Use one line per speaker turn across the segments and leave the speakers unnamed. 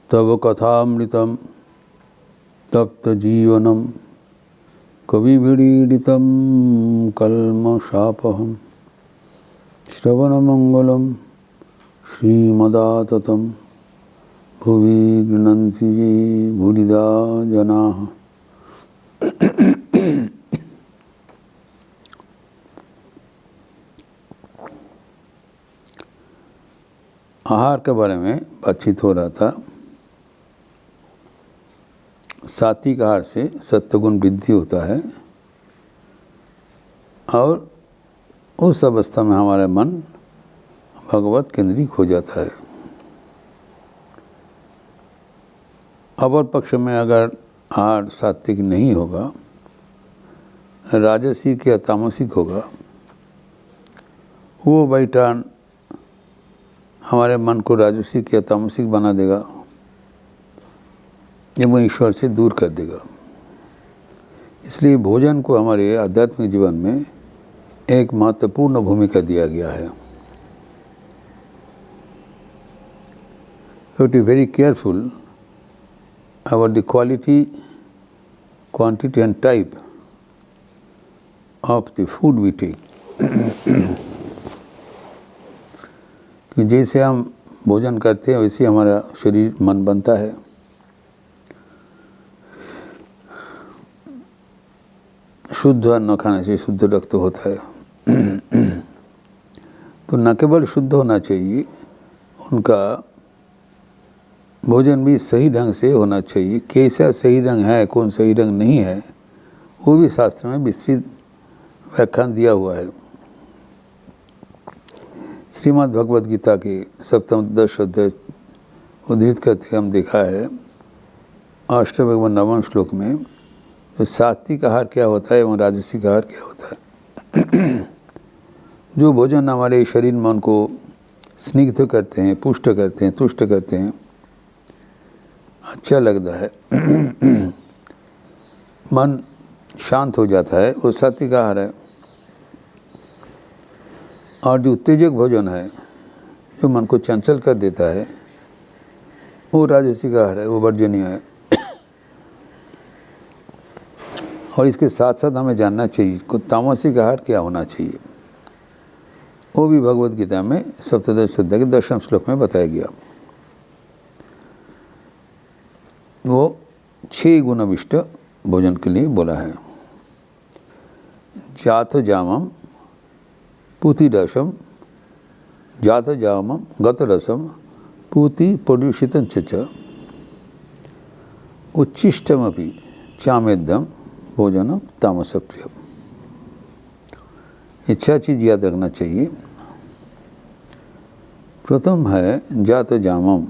तव कथामृतं तप्तजीवनं कविभिरीडितं कल्मषापहं श्रवणमंगलं श्रीमदाततं भुवि गृह्णन्ति ये भूरिदा जनाः। आहार के बारे में बातचीत हो रहा था। सात्विक आहार से सत्वगुण वृद्धि होता है और उस अवस्था में हमारा मन भगवत केंद्रित हो जाता है। अपर पक्ष में अगर आहार सात्विक नहीं होगा, राजसिक या तामसिक होगा, वो बैठान हमारे मन को राजसिक या तामसिक बना देगा एवं ईश्वर से दूर कर देगा। इसलिए भोजन को हमारे आध्यात्मिक जीवन में एक महत्वपूर्ण भूमिका दिया गया है। We have to be very careful about the quality, quantity and type of the food we take. कि जैसे हम भोजन करते हैं वैसे हमारा शरीर मन बनता है। शुद्ध अन्न खाने से शुद्ध रक्त होता है। तो न केवल शुद्ध होना चाहिए, उनका भोजन भी सही ढंग से होना चाहिए। कैसा सही ढंग है, कौन सही ढंग नहीं है, वो भी शास्त्र में विस्तृत व्याख्यान दिया हुआ है। श्रीमद् भगवद गीता के सप्तम दश अध्याय उद्धृत करते हम देखा है 8वें एवं 9वें श्लोक में तो सात्विक आहार क्या होता है एवं राजसिक आहार क्या होता है। जो भोजन हमारे शरीर मन को स्निग्ध करते हैं, पुष्ट करते हैं, तुष्ट करते हैं, अच्छा लगता है, मन शांत हो जाता है, वो सात्विक आहार है। और जो उत्तेजक भोजन है, जो मन को चंचल कर देता है, वो राजसिक आहार है, वो वर्जनीय है। और इसके साथ साथ हमें जानना चाहिए कि तामसिक आहार क्या होना चाहिए। वो भी भगवद गीता में सप्तदश अध्याय के 10वें श्लोक में बताया गया। वो 6 गुणविष्ट भोजन के लिए बोला है। जात जामम पूति रसम, जात जामम गत रसम पूति प्रदूषित च उच्छिष्टमपि चामेद्यम भोजनम तामसप्रियम। अच्छा चीज़ याद रखना चाहिए। प्रथम है जात जामम,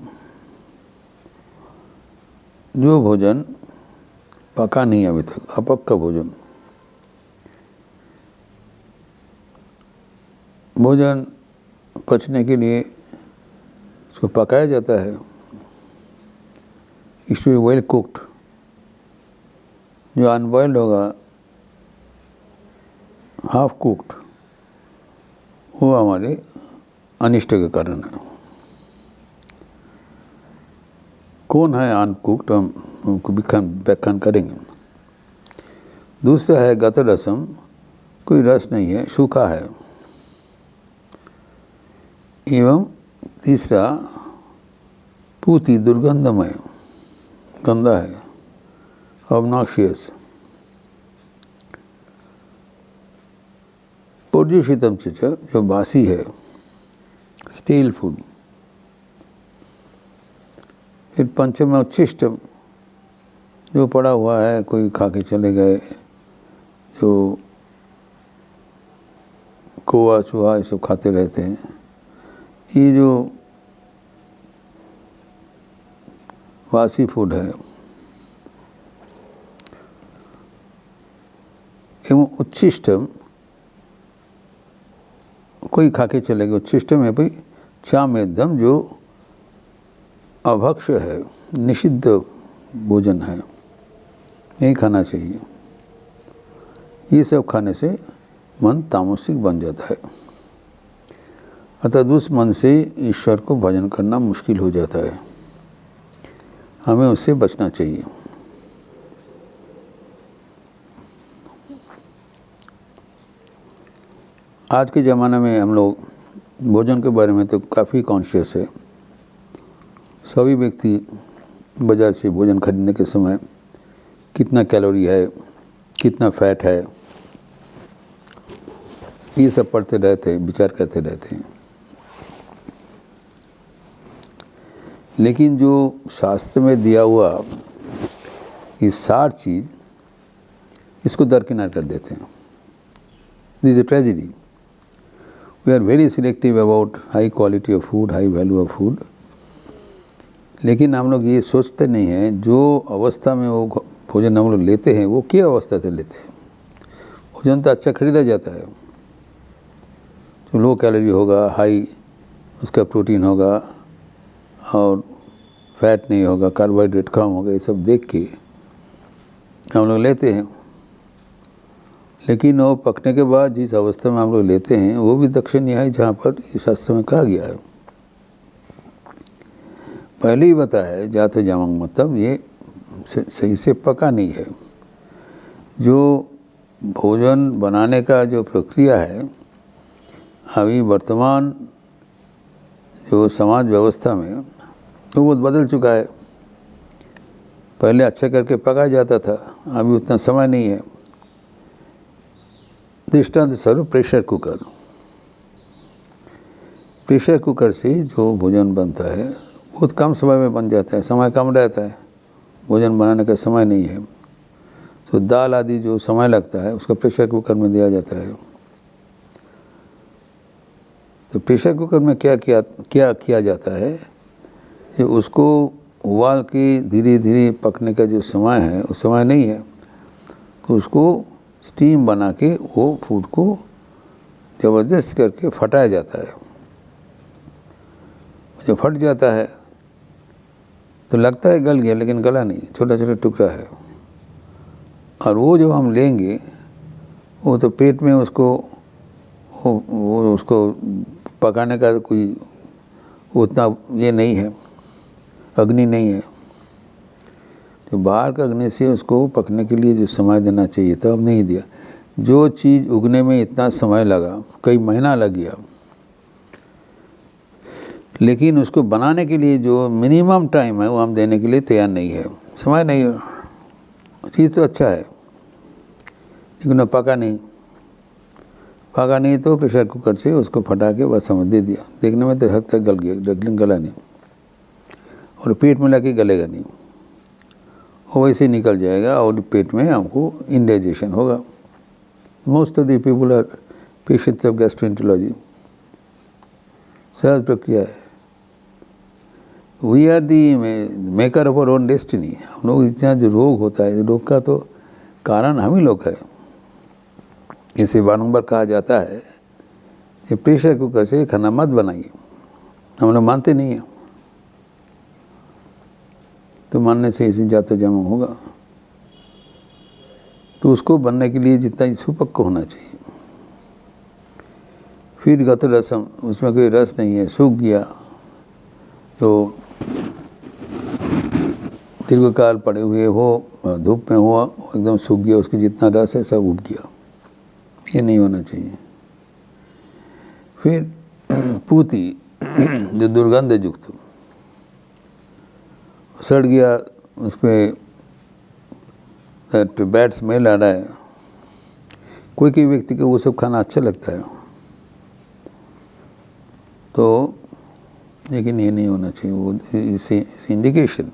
जो भोजन पका नहीं अभी तक, अपक्का भोजन। भोजन पचने के लिए उसको पकाया जाता है। It should be well cooked. जो अनबॉइल्ड होगा, हाफ कुक्ड, वो हमारे अनिष्ट के कारण है। कौन है अनकुक्ड, हम उनको व्याख्यान करेंगे। दूसरा है गत रसम, कोई रस नहीं है, सूखा है। एवं तीसरा पूति, दुर्गंधमय, गंदा है, ऑब्नॉक्शियस। प्रदूषितम च, जो बासी है, स्टील फूड। फिर पंचम में उच्छिष्टम, जो पड़ा हुआ है, कोई खा के चले गए, जो कोआ चूहा ये सब खाते रहते हैं। ये जो वासी फूड है। एवं उच्छिष्टम, कोई खा के चले गए। उच्छिष्टम है भाई चामेद्यम, जो अभक्ष्य है, निषिद्ध भोजन है, नहीं खाना चाहिए। ये सब खाने से मन तामसिक बन जाता है। अतः उस मन से ईश्वर को भजन करना मुश्किल हो जाता है, हमें उससे बचना चाहिए। आज के ज़माने में हम लोग भोजन के बारे में तो काफ़ी कॉन्शियस है। सभी व्यक्ति बाज़ार से भोजन खरीदने के समय कितना कैलोरी है, कितना फैट है, ये सब पढ़ते रहते हैं, विचार करते रहते हैं। लेकिन जो शास्त्र में दिया हुआ ये सार चीज़, इसको दरकिनार कर देते हैं। This is a tragedy. We are very selective about high quality of food, high value of food. लेकिन हम लोग ये सोचते नहीं हैं जो अवस्था में वो भोजन हम लोग लेते हैं वो क्या अवस्था से लेते हैं। भोजन तो अच्छा खरीदा जाता है, जो लो कैलोरी होगा, हाई उसका प्रोटीन होगा और फैट नहीं होगा, कार्बोहाइड्रेट कम होगा, ये सब देख के हम लोग लेते हैं। लेकिन वो पकने के बाद जिस अवस्था में हम लोग लेते हैं वो भी दक्षिण है, जहाँ पर इस शास्त्र में कहा गया है। पहले ही बताया जाते जमंग, मतलब ये सही से पका नहीं है। जो भोजन बनाने का जो प्रक्रिया है अभी वर्तमान जो समाज व्यवस्था में वो बहुत बदल चुका है। पहले अच्छा करके पकाया जाता था, अभी उतना समय नहीं है। दृष्टांत स्वरूप प्रेशर कुकर। प्रेशर कुकर से जो भोजन बनता है बहुत कम समय में बन जाता है, समय कम रहता है, भोजन बनाने का समय नहीं है। तो दाल आदि जो समय लगता है उसका प्रेशर कुकर में दिया जाता है। तो प्रेशर कुकर में क्या किया जाता है कि उसको उबाल के धीरे धीरे पकने का जो समय है वो समय नहीं है। तो उसको स्टीम बना के वो फूड को ज़बरदस्त करके फटाया जाता है। जब फट जाता है तो लगता है गल गया, लेकिन गला नहीं, छोटा छोटा टुकड़ा है। और वो जब हम लेंगे वो तो पेट में उसको उसको पकाने का कोई उतना ये नहीं है, अग्नि नहीं है। तो बाहर का अग्नि से उसको पकने के लिए जो समय देना चाहिए था अब नहीं दिया। जो चीज़ उगने में इतना समय लगा, कई महीना लग गया, लेकिन उसको बनाने के लिए जो मिनिमम टाइम है वो हम देने के लिए तैयार नहीं है। समय नहीं है, चीज़ तो अच्छा है लेकिन वो पका नहीं तो प्रेशर कुकर से उसको फटा के बस समझ दे दिया। देखने में तो हद तक गल गया, लेकिन गला नहीं, और पेट में लगे गलेगा नहीं, वो वैसे निकल जाएगा और पेट में हमको इंडाइजेशन होगा। Most of the people are patients of gastroenterology. सहज प्रक्रिया है। We are the maker of our own destiny. हम लोग इतना जो रोग होता है, रोग का तो कारण हम ही लोग है। इसे बारंबार कहा जाता है कि प्रेशर कुकर से खाना मत बनाइए, हम लोग मानते नहीं हैं। तो मानने से इसे जाते जमा होगा। तो उसको बनने के लिए जितना सुपक्व होना चाहिए। फिर गत रसम, उसमें कोई रस नहीं है, सूख गया, तो दीर्घकाल पड़े हुए हो, धूप में हुआ, एकदम सूख गया, उसकी जितना रस है सब उब गया, ये नहीं होना चाहिए। फिर पूती जो दुर्गंध युक्त, सड़ गया, उस पर बैड स्मेल आ रहा है। कोई व्यक्ति को वो सब खाना अच्छा लगता है, तो लेकिन ये नहीं होना चाहिए। वो इसे इंडिकेशन,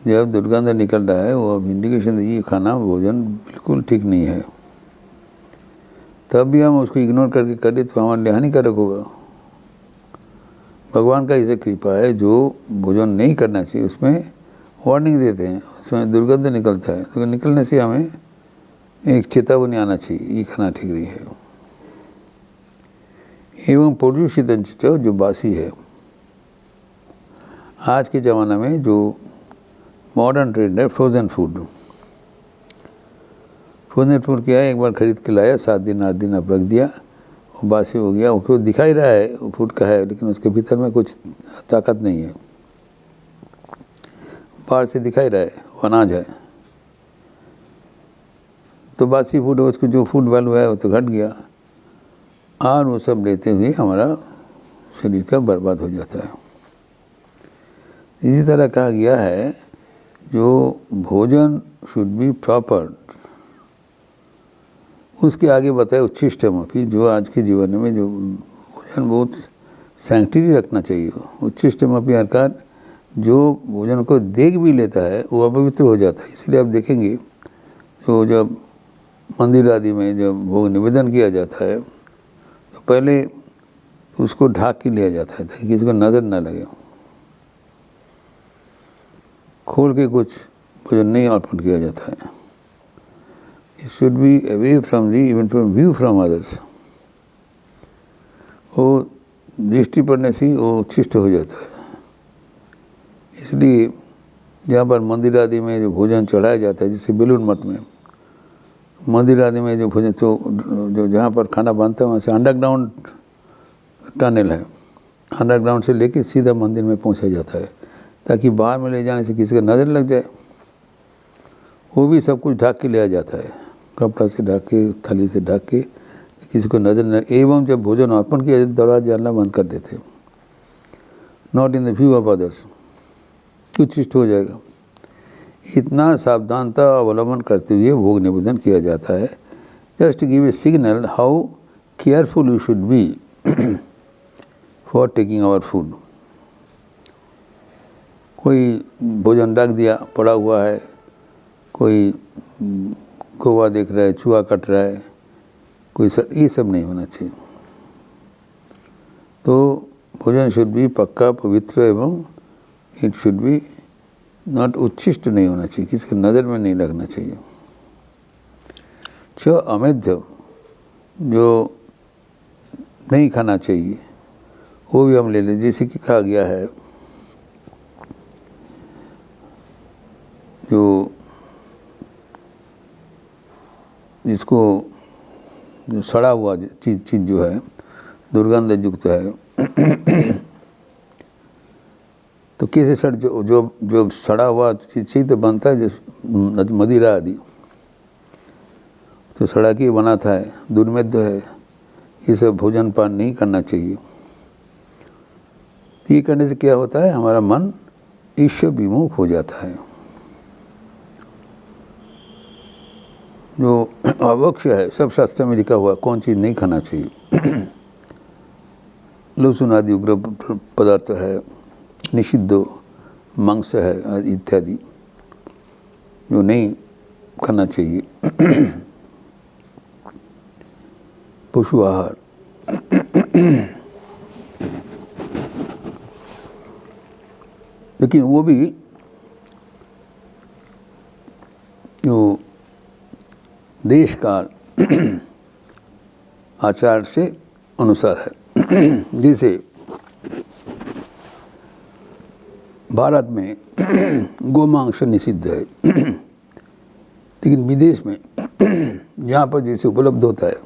जब दुर्गंध निकल रहा है वो अब इंडिकेशन ये खाना भोजन बिल्कुल ठीक नहीं है। तब भी हम उसको इग्नोर करके करें तो हमारे लिए हानिकारक होगा। भगवान का इसे कृपा है, जो भोजन नहीं करना चाहिए उसमें वार्निंग देते हैं, उसमें दुर्गंध निकलता है, तो निकलने से हमें एक चेतावनी आना चाहिए, ये खाना ठीक नहीं है। एवं प्रदूषित जो बासी है। आज के ज़माने में जो मॉडर्न ट्रेंड है फ्रोज़न फूड। फ्रोज़न फूड क्या है, एक बार खरीद के लाया, 7 दिन 8 दिन आप रख दिया, वो बासी हो गया, उसको दिखाई रहा है वो फूड का है, लेकिन उसके भीतर में कुछ ताकत नहीं है, बाहर से दिखाई रहा है वो अनाज है, तो बासी फूड है, उसको जो फूड वैल्यू है वो तो घट गया, और वो सब लेते हुए हमारा शरीर का बर्बाद हो जाता है। इसी तरह कहा गया है जो भोजन शुड बी प्रॉपर, उसके आगे बताया उच्छिष्टमपि, जो आज के जीवन में जो भोजन बहुत सैंक्टिटी रखना चाहिए। उच्छिष्टमपि अर्थात जो भोजन को देख भी लेता है वो अपवित्र हो जाता है। इसलिए आप देखेंगे तो जब मंदिर आदि में जब भोग निवेदन किया जाता है तो पहले तो उसको ढाक के लिया जाता है ताकि किसी को नज़र न लगे, खोल के कुछ भोजन नहीं अर्पण किया जाता है। It should be away from the, even from view from others। वो दृष्टि पड़ने से वो उच्छिष्ट हो जाता है। इसलिए जहाँ पर मंदिर आदि में जो भोजन चढ़ाया जाता है, जैसे बेलूर मठ में मंदिर आदि में जो भोजन तो जो जहाँ पर खाना बनता है वहाँ से अंडरग्राउंड टनल है, अंडरग्राउंड से लेके सीधा मंदिर में पहुँचा जाता है ताकि बाहर में ले जाने से किसी का नज़र लग जाए। वो भी सब कुछ ढक के लिया जाता है, कपड़ा से ढक के, थाली से ढक के, किसी को नज़र न, एवं जब भोजन अर्पण किया जाए दरवाजा जानना बंद कर देते, not in the view of others, उच्छिष्ट हो जाएगा। इतना सावधानता अवलंबन करते हुए भोग निवेदन किया जाता है, just give a signal how careful you should be for taking our food. कोई भोजन रख दिया पड़ा हुआ है, कोई कौवा देख रहा है, चूहा कट रहा है, कोई ये सब नहीं होना चाहिए। तो भोजन शुड बी पक्का पवित्र एवं इट शुड बी नॉट उच्छिष्ट नहीं होना चाहिए, किसी की नज़र में नहीं लगना चाहिए। अमेध्य जो नहीं खाना चाहिए वो भी हम ले लें, जैसे कि कहा गया है जो जिसको जो सड़ा हुआ चीज़ जो है दुर्गंध युक्त है तो कैसे सड़ जो सड़ा हुआ चीज़ से तो बनता है, जो मदिरा आदि तो सड़ा के बना था, दुर्मेध है, ये सब भोजन पान नहीं करना चाहिए। ये करने से क्या होता है, हमारा मन ईश्वर विमुख हो जाता है। जो अवक्ष है, सब शास्त्र में लिखा हुआ कौन चीज़ नहीं खाना चाहिए। लहसुन आदि उग्र पदार्थ है, निषिद्ध मांस है इत्यादि जो नहीं खाना चाहिए। पशु आहार लेकिन वो भी जो देश काल आचार से अनुसार है। जैसे भारत में गोमांस निषिद्ध है, लेकिन विदेश में जहाँ पर जैसे उपलब्ध होता है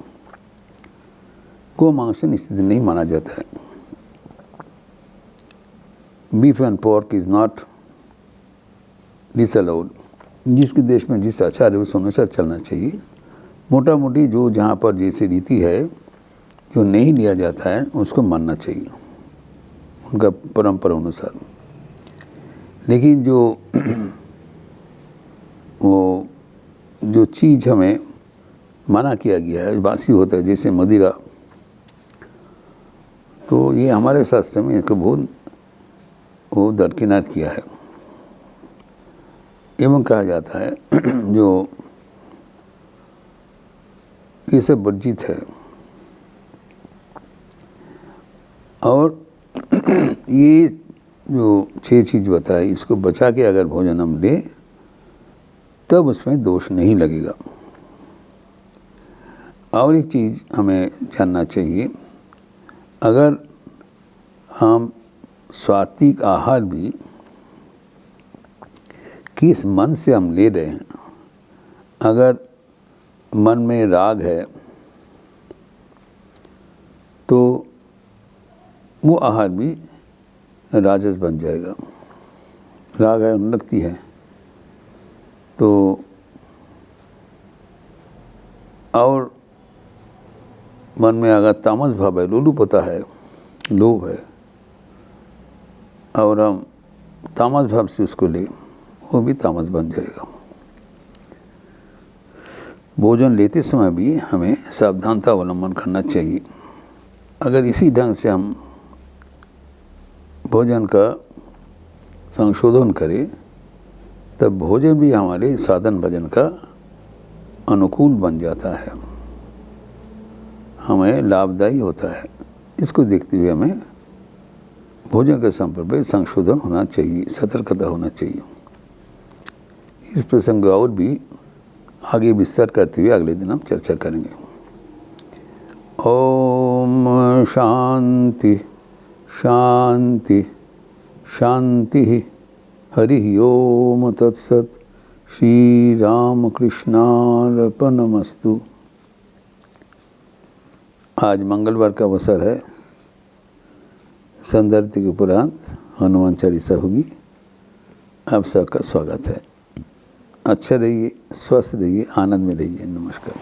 गोमांस निषिद्ध नहीं माना जाता है। Beef and pork is not disallowed. जिसके देश में जिस आचार है उस अनुसार चलना चाहिए। मोटा मोटी जो जहाँ पर जैसी रीति है जो नहीं लिया जाता है उसको मानना चाहिए उनका परंपरा अनुसार। लेकिन वो जो चीज़ हमें मना किया गया है बासी होता है जैसे मदिरा, तो ये हमारे शास्त्र में इसको बहुत वो दरकिनार किया है। एवं कहा जाता है जो ये सब वर्जित है और ये जो 6 चीज़ बताई इसको बचा के अगर भोजन हम लें तब उसमें दोष नहीं लगेगा। और एक चीज़ हमें जानना चाहिए, अगर हम सात्विक आहार भी किस मन से हम ले रहे हैं, अगर मन में राग है तो वो आहार भी राजस बन जाएगा। राग है उन्नति है तो और मन में अगर तामस भाव है, लोलुपता है, लोभ है, और हम तामस भाव से उसको ले, वो भी तामस बन जाएगा। भोजन लेते समय भी हमें सावधानता अवलंबन करना चाहिए। अगर इसी ढंग से हम भोजन का संशोधन करें तब भोजन भी हमारे साधन भजन का अनुकूल बन जाता है, हमें लाभदायी होता है। इसको देखते हुए हमें भोजन के संपर्क में संशोधन होना चाहिए, सतर्कता होना चाहिए। इस प्रसंग और भी आगे विस्तार करते हुए अगले दिन हम चर्चा करेंगे। ओम शांति शांति शांति। हरि ओम तत्सत। श्री राम कृष्णार्पणमस्तु। आज मंगलवार का अवसर है, संदर्भ के उपरांत हनुमान चालीसा होगी। आप सबका स्वागत है। अच्छा रहिए, स्वस्थ रहिए, आनंद में रहिए। नमस्कार।